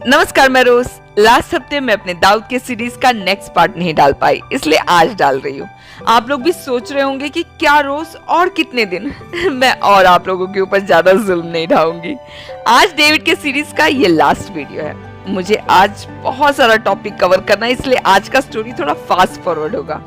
नमस्कार, मैं रोज। लास्ट हफ्ते मैं अपने दाऊद के सीरीज का नेक्स्ट पार्ट नहीं डाल पाई, इसलिए आज डाल रही हूँ। आप लोग भी सोच रहे होंगे कि क्या रोज और कितने दिन मैं और आप लोगों के ऊपर ज्यादा जुल्म नहीं ढाऊंगी। आज डेविड के सीरीज का ये लास्ट वीडियो है। मुझे आज बहुत सारा टॉपिक कवर करना है, इसलिए आज का स्टोरी थोड़ा फास्ट फॉरवर्ड होगा।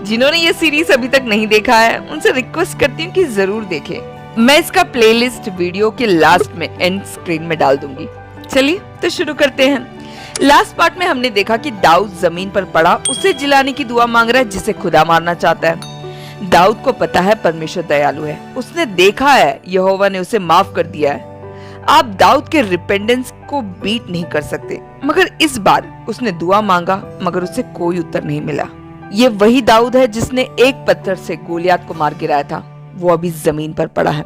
जिन्होंने ये सीरीज अभी तक नहीं देखा है उनसे रिक्वेस्ट करती हूँ कि जरूर देखें। मैं इसका प्लेलिस्ट वीडियो के लास्ट में एंड स्क्रीन में डाल दूंगी। चलिए तो शुरू करते हैं। लास्ट पार्ट में हमने देखा कि दाऊद जमीन पर पड़ा उसे जिलाने की दुआ मांग रहा है जिसे खुदा मारना चाहता है। दाऊद को पता है परमेश्वर दयालु है, उसने देखा है यहोवा ने उसे माफ कर दिया है। आप दाऊद के रिपेंडेंस को बीट नहीं कर सकते, मगर इस बार उसने दुआ मांगा मगर उसे कोई उत्तर नहीं मिला। ये वही दाऊद है जिसने एक पत्थर से गोलियात को मार गिराया था। वो अभी जमीन पर पड़ा है।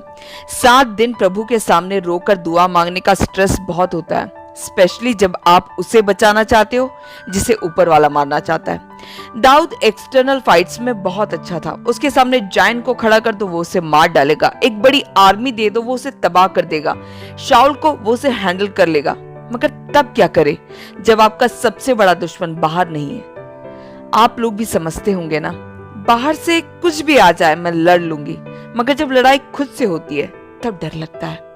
7 दिन प्रभु के सामने रोकर दुआ मांगने का स्ट्रेस बहुत होता है, स्पेशली जब आप उसे बचाना चाहते हो जिसे ऊपर वाला मारना चाहता है। दाऊद एक्सटर्नल फाइट्स में बहुत अच्छा था। उसके सामने जायंट को खड़ा कर दो वो उसे मार डालेगा, एक बड़ी आर्मी दे दो वो उसे तबाह कर देगा, शाऊल को वो उसे हैंडल कर लेगा। मगर तब क्या करे जब आपका सबसे बड़ा दुश्मन बाहर नहीं है। आप लोग भी समझते होंगे ना, बाहर से कुछ भी आ जाए मैं लड़ लूंगी, मगर जब लड़ाई खुद से होती है तब डर लगता है।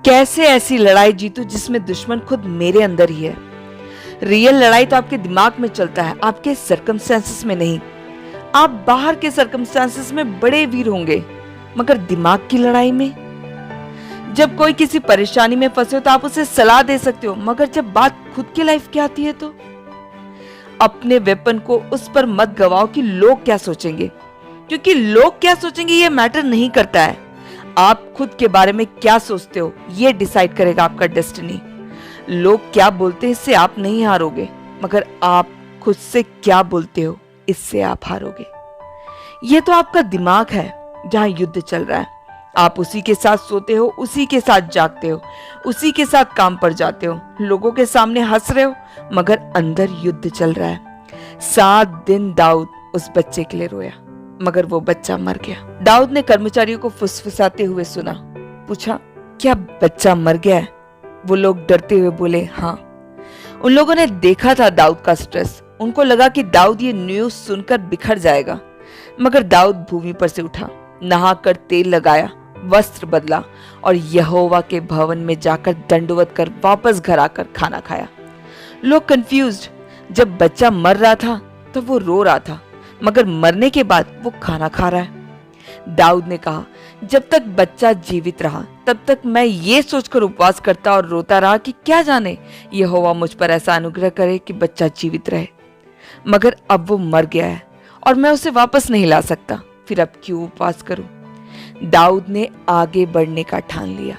कैसे ऐसी लड़ाई जीतूं जिसमें दुश्मन खुद मेरे अंदर ही है। रियल लड़ाई तो आपके दिमाग में चलता है, आपके सर्कमस्टेंसेस में नहीं। आप बाहर के सर्कमस्टेंसेस में बड़े वीर होंगे, मगर दिमाग की लड़ाई में जब कोई किसी परेशानी में फंसे हो तो आप उसे सलाह दे सकते हो, मगर जब बात खुद की लाइफ की आती है तो अपने वेपन को उस पर मत गवाओ कि लोग क्या सोचेंगे, क्योंकि लोग क्या सोचेंगे ये मैटर नहीं करता है। आप खुद के बारे में क्या सोचते हो ये डिसाइड करेगा आपका डेस्टिनी। लोग क्या बोलते हैं इससे आप नहीं हारोगे, मगर आप खुद से क्या बोलते हो इससे आप हारोगे। ये तो आपका दिमाग है जहां युद्ध चल रहा है। आप उसी के साथ सोते हो, उसी के साथ जागते हो, उसी के साथ काम पर जाते हो। लोगों के सामने हंस रहे हो मगर अंदर युद्ध चल रहा है। 7 दिन दाऊद उस बच्चे के लिए रोया, मगर वो बच्चा मर गया। दाऊद ने कर्मचारियों को फुसफुसाते हुए सुना, पूछा क्या बच्चा मर गया है? वो लोग डरते हुए बोले हाँ। उन लोगों ने देखा था दाऊद का स्ट्रेस। उनको लगा कि दाऊद ये न्यूज़ सुनकर बिखर जाएगा, मगर दाऊद भूमि पर से उठा, नहाकर तेल लगाया, वस्त्र बदला और यहोवा के भवन में जाकर दंडवत कर वापस घर आकर खाना खाया। लोग कंफ्यूज्ड, जब बच्चा मर रहा था तब वो रो रहा था, मगर मरने के बाद वो खाना खा रहा है। दाऊद ने कहा जब तक बच्चा जीवित रहा तब तक मैं ये सोचकर उपवास करता और रोता रहा कि क्या जाने यहोवा मुझ पर ऐसा अनुग्रह करे कि बच्चा जीवित रहे। मगर अब वो मर गया है और मैं उसे वापस नहीं ला सकता, फिर अब क्यों उपवास करूं। दाऊद ने आगे बढ़ने का ठान लिया।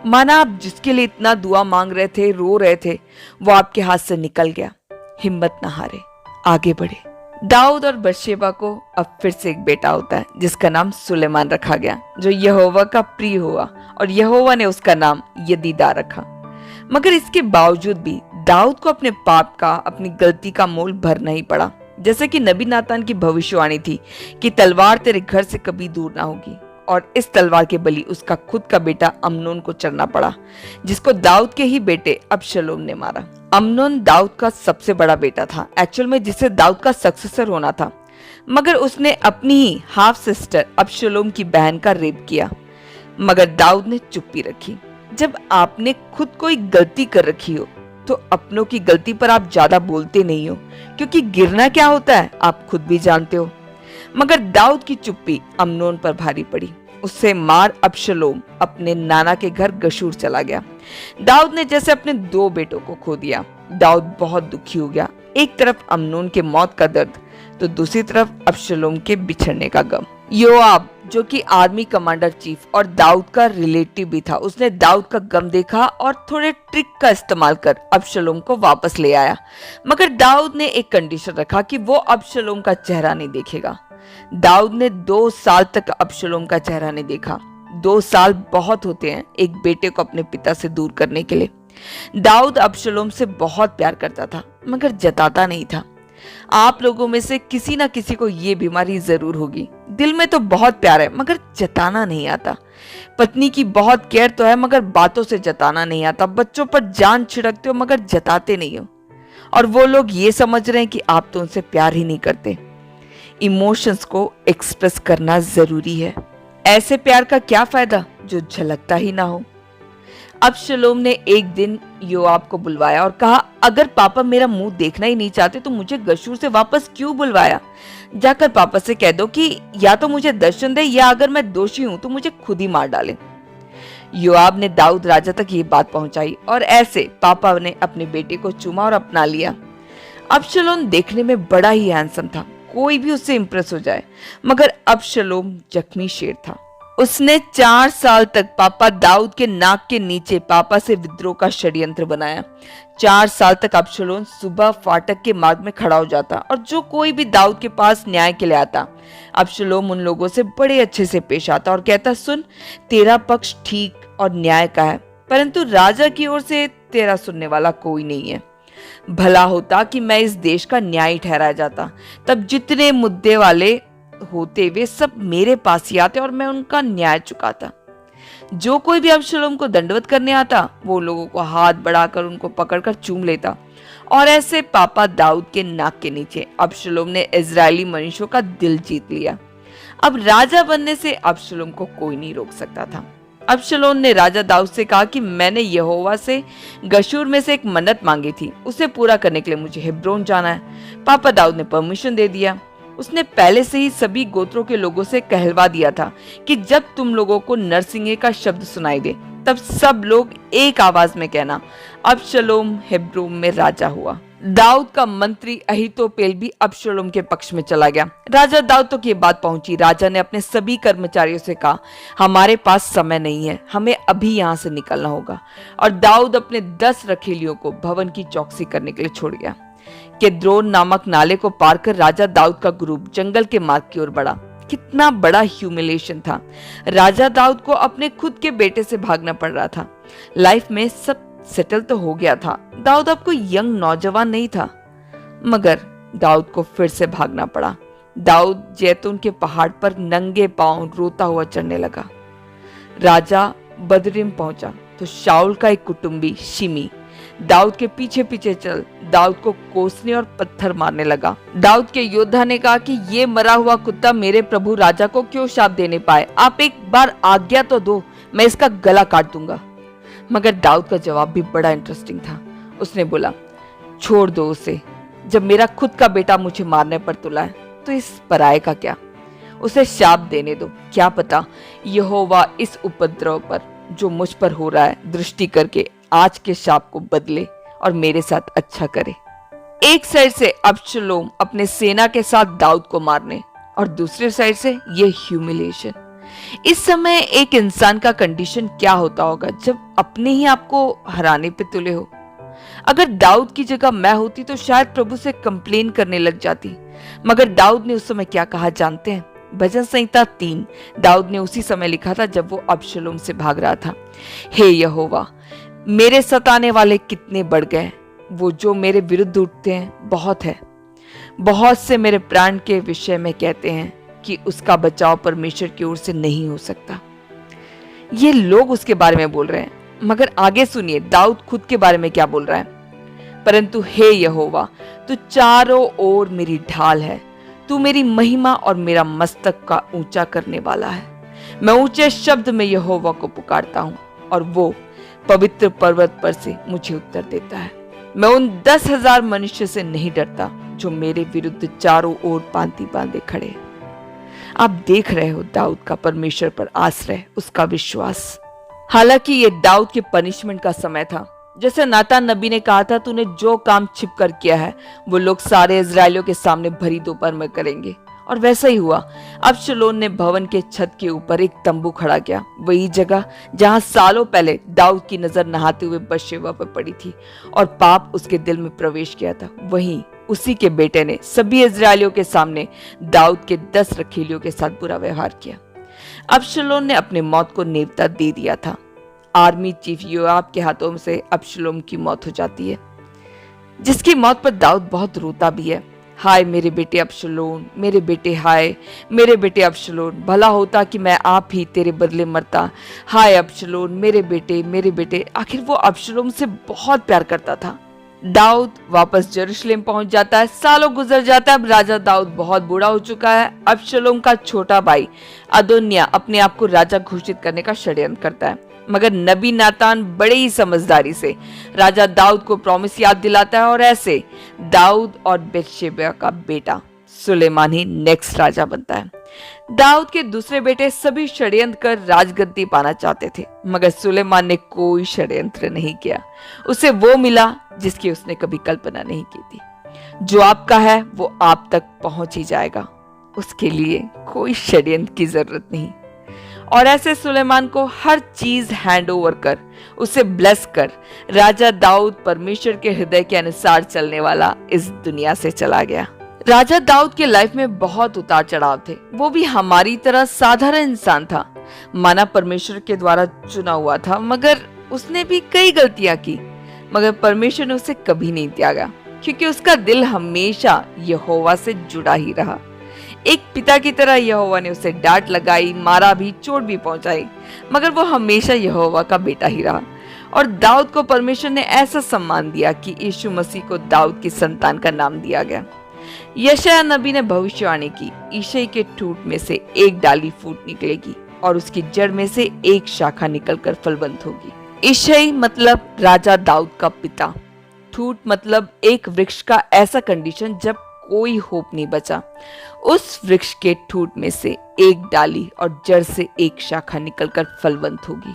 माना आप जिसके लिए इतना दुआ मांग रहे थे, रो रहे थे, वो आपके हाथ से निकल गया। हिम्मत ना हारे, आगे बढ़े। दाऊद और बतशेबा को अब फिर से एक बेटा होता है जिसका नाम सुलेमान रखा गया, जो यहोवा का प्रिय हुआ और यहोवा ने उसका नाम यदीदा रखा। मगर इसके बावजूद भी दाऊद को अपने पाप का, अपनी गलती का मोल भरना ही पड़ा। जैसे कि नबी नातान की भविष्यवाणी थी कि तलवार तेरे घर से कभी दूर ना होगी, और इस तलवार के बलि उसका खुद का बेटा अम्नोन को चढ़ना पड़ा, जिसको दाऊद के ही बेटे अबशलोम ने मारा। अम्नोन दाऊद का सबसे बड़ा बेटा था, एक्चुअल में जिसे दाऊद का सक्सेसर होना था, मगर उसने अपनी ही हाफ सिस्टर अबशलोम की बहन का रेप किया। मगर दाऊद ने चुप्पी रखी। जब आपने खुद कोई गलती कर रखी हो तो अपनों की गलती पर आप ज्यादा बोलते नहीं हो, क्योंकि गिरना क्या होता है आप खुद भी जानते हो। मगर दाऊद की चुप्पी अम्नोन पर भारी पड़ी। उससे मार अबशलोम अपने नाना के घर गशूर चला गया। दाऊद ने जैसे अपने 2 बेटों को खो दिया। दाऊद बहुत दुखी हो गया। एक तरफ अम्नोन के मौत का दर्द तो दूसरी तरफ अबशलोम के बिछड़ने का गम। योआब जो कि आर्मी कमांडर चीफ और दाऊद का रिलेटिव भी था, उसने दाऊद का गम देखा और थोड़े ट्रिक का इस्तेमाल कर अबशलोम को वापस ले आया। मगर दाऊद ने एक कंडीशन रखा कि वो अबशलोम का चेहरा नहीं देखेगा। दाऊद ने 2 साल तक अबशलोम का चेहरा नहीं देखा। 2 साल बहुत होते हैं एक बेटे को अपने पिता से दूर करने के लिए। दाऊद अबशलोम से बहुत प्यार करता था, मगर जताता नहीं था। आप लोगों में से किसी ना किसी को ये बीमारी जरूर होगी। दिल में तो बहुत प्यार है मगर जताना नहीं आता। पत्नी की बहुत केयर तो है मगर बातों से जताना नहीं आता। बच्चों पर जान छिड़कते हो मगर जताते नहीं हो। और वो लोग ये समझ रहे हैं कि आप तो उनसे प्यार ही नहीं करते। इमोशंस को एक्सप्रेस करना जरूरी है। ऐसे प्यार का क्या फायदा जो झलकता ही ना हो। अबशलोम ने एक दिन योआब को बुलवाया और कहा, अगर पापा मेरा मुंह देखना ही नहीं चाहते तो मुझे गशूर से वापस क्यों बुलवाया? जाकर पापा से कह दो कि या तो मुझे दर्शन दे या अगर मैं दोषी हूं तो मुझे खुद ही मार डाले। योआब ने दाऊद राजा तक ये बात पहुंचाई और ऐसे पापा ने अपने बेटे को चूमा और अपना लिया। अबशलोम देखने में बड़ा ही हैंडसम था, कोई भी उससे इंप्रेस हो जाए, मगर अबशलोम जख्मी शेर था। उसने 4 साल तक पापा दाऊद के नाक के नीचे पापा से विद्रोह का षड्यंत्र बनाया। 4 साल तक अबशलोम सुबह फाटक के मार्ग में खड़ा हो जाता और जो कोई भी दाऊद के पास न्याय के लिए आता, अबशलोम उन लोगों से बड़े अच्छे से पेश आता और कहता, सुन, तेरा पक्ष ठीक और न्याय का है, परंतु राजा की ओर से तेरा सुनने वाला कोई नहीं है। भला होता कि मैं इस देश का न्याय ठहराया जाता, तब जितने मुद्दे वाले होते वे सब मेरे पास ही आते और मैं उनका न्याय चुकाता। जो कोई भी अबशलोम को दंडवत करने आता वो लोगों को हाथ बढ़ाकर उनको पकड़कर चूम लेता। और ऐसे पापा दाऊद के नाक के नीचे अबशलोम ने इजरायली मनुष्यों का दिल जीत लिया। अब राजा बनने से अबशलोम को कोई नहीं रोक सकता था। अबशलोम ने राजा दाऊद से कहा कि मैंने यहोवा से गशूर में से एक मन्नत मांगी थी, उसे पूरा करने के लिए मुझे हेब्रोन जाना है। पापा दाऊद ने परमिशन दे दिया। उसने पहले से ही सभी गोत्रों के लोगों से कहलवा दिया था कि जब तुम लोगों को नरसिंगे का शब्द सुनाई दे तब सब लोग एक आवाज में कहना, अबशलोम हेब्रोन में राजा हुआ। दाऊद का मंत्री अहीतोपेल भी अबशलोम के पक्ष में चला गया। राजा दाऊद तक ये बात पहुंची। राजा ने अपने सभी कर्मचारियों से कहा, हमारे पास समय नहीं है, हमें अभी यहाँ से निकलना होगा। और दाऊद अपने 10 रखेलियों को भवन की चौकसी करने के लिए छोड़ गया। केद्रोन नामक नाले को पार कर राजा दाऊद का ग्रुप जंगल के मार्ग की ओर बढ़ा। कितना बड़ा ह्यूमिलेशन था। राजा दाऊद को अपने खुद के बेटे से भागना पड़ रहा था। लाइफ में सब सेटल तो हो गया था। दाऊद अब कोई यंग नौजवान नहीं था, मगर दाऊद को फिर से भागना पड़ा। दाऊद जैतून के पहाड़ पर नंगे पांव रोता हुआ चढ़ने लगा। राजा बदरिम पहुंचा तो शाऊल का एक कुटुंबी शिमी दाऊद के पीछे पीछे चल दाऊद को कोसने और पत्थर मारने लगा। दाऊद के योद्धा ने कहा कि ये मरा हुआ कुत्ता मेरे प्रभु राजा को क्यों शाप देने पाए? आप एक बार आज्ञा तो दो, मैं इसका गला काट दूंगा। मगर दाऊद का जवाब भी बड़ा इंटरेस्टिंग था। उसने बोला, छोड़ दो उसे। जब मेरा खुद का बेटा मुझे मारने पर तुला है तो इस पराये का क्या? उसे शाप देने दो। क्या पता यहोवा इस उपद्रव पर जो मुझ पर हो रहा है दृष्टि करके आज के शाप को बदले और मेरे साथ अच्छा करे। एक साइड से अबशलोम अपने सेना के साथ दाऊद को मारने और दूसरे साइड से ये ह्यूमिलेशन। इस समय एक इंसान का कंडीशन क्या होता होगा जब अपने ही आपको हराने पे तुले हो। अगर दाऊद की जगह मैं होती तो शायद प्रभु से कंप्लेन करने लग जाती। मगर दाऊद ने उस समय क्या कहा जानते हैं? भजन संहिता 3 दाऊद ने उसी समय लिखा था जब वो अबशलोम से भाग रहा था। हे यहोवा, मेरे सताने वाले कितने बढ़ गए, वो जो मेरे विरुद्ध उठते हैं बहुत है। बहुत से मेरे प्राण के विषय में कहते हैं कि उसका बचाव परमेश्वर की ओर से नहीं हो सकता। ये लोग उसके बारे में बोल रहे हैं, मगर आगे सुनिए दाऊद खुद के बारे में क्या बोल रहा है। परंतु हे यहोवा, तू चारों ओर मेरी ढाल है, तू मेरी महिमा और मेरा मस्तक का ऊंचा करने वाला है। मैं ऊंचे शब्द में यहोवा को पुकारता हूं और वो पवित्र पर्वत पर से मुझे उत्तर देता है। मैं उन 10,000 मनुष्य से नहीं डरता जो मेरे विरुद्ध चारों ओर पांति बांधे खड़े हैं। आप देख रहे हो दाऊद का परमेश्वर पर आश्रय, उसका विश्वास। हालांकि ये दाऊद के पनिशमेंट का समय था। जैसे नातान नबी ने कहा था, तूने जो काम छिप कर किया है वो लोग सारे इजरायलियों के सामने भरी दोपहर में करेंगे। और वैसा ही हुआ। अबशलोम ने भवन के छत के ऊपर एक तंबू खड़ा किया, वही जगह जहां सालों पहले दाऊद की नजर नहाते हुए बशेबा पर पड़ी थी और पाप उसके दिल में प्रवेश किया था। वहीं उसी के बेटे ने सभी इजरायलियों के सामने दाऊद के 10 रखैलियों के साथ बुरा व्यवहार किया। अबशलोम ने अपने मौत को नेवता दे दिया था। आर्मी चीफ योआब के हाथों से अबशलोम की मौत हो जाती है, जिसकी मौत पर दाऊद बहुत रोता भी है। हाय मेरे बेटे अबशलोम, मेरे बेटे हाय, मेरे बेटे अबशलोम, भला होता कि मैं आप ही तेरे बदले मरता। हाय अबशलोम, मेरे बेटे, मेरे बेटे। आखिर वो अबशलोम से बहुत प्यार करता था। दाऊद वापस यरूशलेम पहुंच जाता है। सालों गुजर जाता है। अब राजा दाऊद बहुत बूढ़ा हो चुका है। अबशलोम का छोटा भाई अदोनिया अपने आप को राजा घोषित करने का षड्यंत्र करता है, मगर नबी नातान बड़े ही समझदारी से राजा दाऊद को प्रॉमिस याद दिलाता है और ऐसे दाऊद और बेतशेबा का बेटा सुलेमान ही नेक्स्ट राजा बनता है। दाऊद के दूसरे बेटे सभी षड्यंत्र कर राजगद्दी पाना चाहते थे, मगर सुलेमान ने कोई षड्यंत्र नहीं किया। उसे वो मिला जिसकी उसने कभी कल्पना नहीं की थी। जो आपका है वो आप तक पहुंच ही जाएगा, उसके लिए कोई षड्यंत्र की जरूरत नहीं। और ऐसे सुलेमान को हर चीज हैंड ओवर कर, उसे ब्लेस कर, राजा दाऊद परमेश्वर के हृदय के अनुसार चलने वाला इस दुनिया से चला गया। राजा दाऊद के लाइफ में बहुत उतार चढ़ाव थे। वो भी हमारी तरह साधारण इंसान था, माना परमेश्वर के द्वारा चुना हुआ था, मगर उसने भी कई गलतियां की, मगर परमेश्वर ने उसे कभी नहीं त्यागा, क्योंकि उसका दिल हमेशा यहोवा से जुड़ा ही रहा। एक पिता की तरह यहोवा ने उसे डांट लगाई, मारा भी, चोट भी पहुंचाई, मगर वो हमेशा यहोवा का बेटा ही रहा। और दाऊद को परमेश्वर ने ऐसा सम्मान दिया कि यीशु मसीह को दाऊद की संतान का नाम दिया गया। यशायाह नबी ने भविष्यवाणी की, ईशई के ठूंठ में से एक डाली फूट निकलेगी और उसकी जड़ में से एक शाखा निकलकर फलवंत होगी। ईशई मतलब राजा दाऊद का पिता, ठूंठ मतलब एक वृक्ष का ऐसा कंडीशन जब कोई होप नहीं बचा। उस वृक्ष के ठूंठ में से एक डाली और जड़ से एक शाखा निकलकर फलवंत होगी।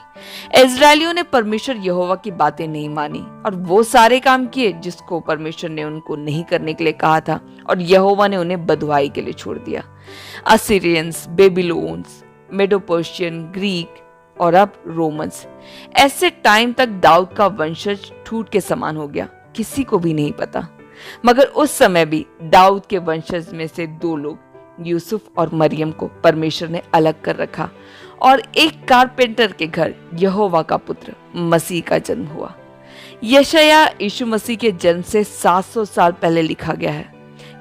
इस्राएलियों ने परमेश्वर यहोवा की बातें नहीं मानी और वो सारे काम किए जिसको परमेश्वर ने उनको नहीं करने के लिए कहा था, और यहोवा ने उन्हें बदुआई के लिए छोड़ दिया। असीरियंस, बेबीलोन्स, मेडो पर्शियन, ग्रीक और अब रोमन्स। ऐसे टाइम तक दाऊद का वंशज ठूंठ के समान हो गया, किसी को भी नहीं पता। मगर उस समय भी दाऊद के वंशज में से दो लोग, यूसुफ और मरियम, को परमेश्वर ने अलग कर रखा और एक कारपेंटर के घर यहोवा का पुत्र मसीह का जन्म हुआ। यशायाह यीशु मसीह के जन्म से 700 साल पहले लिखा गया है।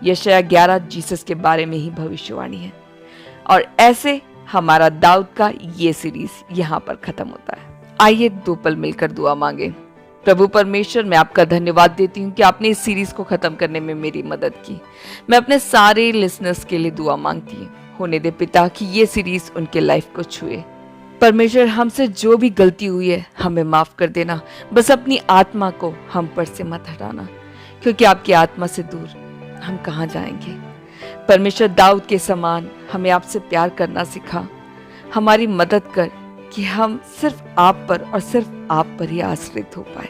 यशायाह 11 जीसस के बारे में ही भविष्यवाणी है। और ऐसे हमारा दाऊद का ये सीरीज यहाँ पर खत्म होता है। आइए दो पल मिलकर दुआ मांगे। प्रभु परमेश्वर, मैं आपका धन्यवाद देती हूँ कि आपने इस सीरीज को खत्म करने में मेरी मदद की। मैं अपने सारे लिसनर्स के लिए दुआ मांगती हूँ, होने दे पिता कि ये सीरीज उनके लाइफ को छुए। परमेश्वर, हमसे जो भी गलती हुई है हमें माफ कर देना, बस अपनी आत्मा को हम पर से मत हटाना, क्योंकि आपकी आत्मा से दूर हम कहाँ जाएंगे। परमेश्वर, दाऊद के समान हमें आपसे प्यार करना सिखा। हमारी मदद कर कि हम सिर्फ आप पर और सिर्फ आप पर ही आश्रित हो पाए।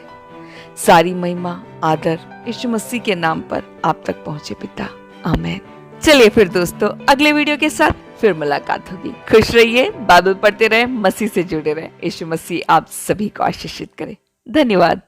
सारी महिमा आदर यीशु मसीह के नाम पर आप तक पहुंचे पिता, आमीन। चलिए फिर दोस्तों, अगले वीडियो के साथ फिर मुलाकात होगी। खुश रहिए, बाइबल पढ़ते रहे, मसीह से जुड़े रहे। यीशु मसीह आप सभी को आशीषित करे। धन्यवाद।